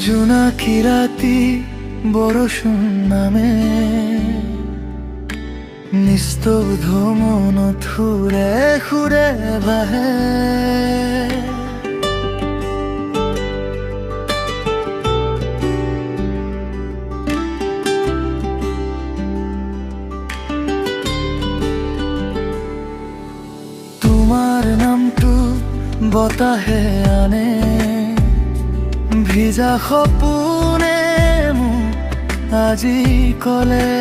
জোনাকি রাতি বরষুণ নামে, নিস্তব্ধ মন থুরে খুরে বাহে। তোমার নামটো বতাহে আনে, ভিজা সপোনে মোক আজি কলে।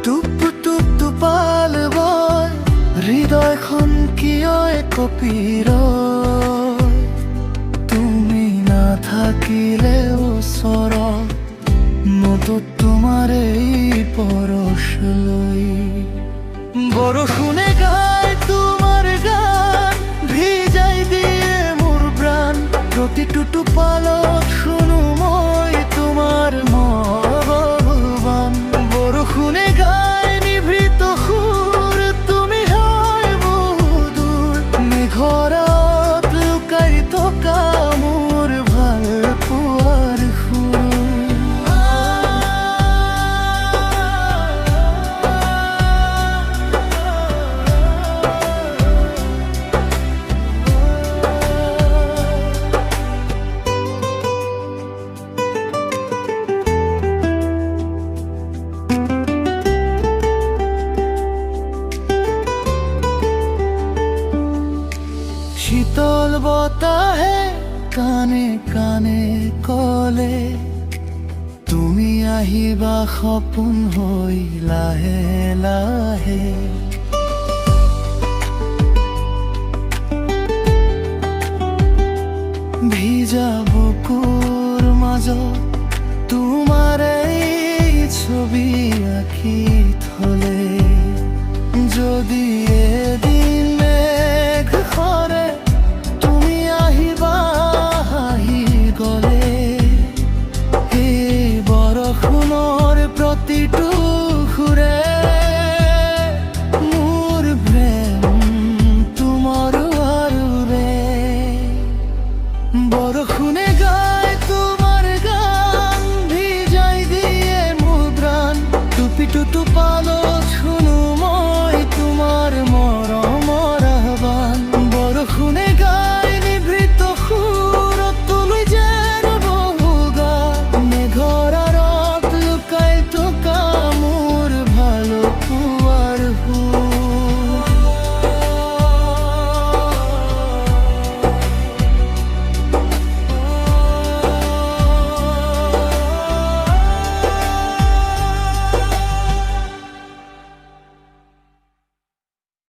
টুপ টুপ টোপাল বয় হৃদয়খন কিয় কপিৰ, তুমি নাথাকিলে ওচৰত নতুন তোমাৰ এই পৰশ লৈ। বৰষুণে গায় তোমাৰ গান, ভিজাই দিয়ে মোৰ প্ৰাণ। প্ৰতিটো টোপালত শুনো মই তোমাৰ মৰম। বৰষুণে গায় নিভৃত সুৰ, তুমি হয় বহুদূৰ। মেঘৰত লুকাই থকা মোৰ ভাল পোৱাৰ সুৰ। শীতল বতাহে কানে কানে কলে, তুমি আহিবা সপোন হৈ লাহে লাহে। ভিজা বুকুৰ মাজত তোমাৰ এই ছবি আঁকি থলে, যদি এদিন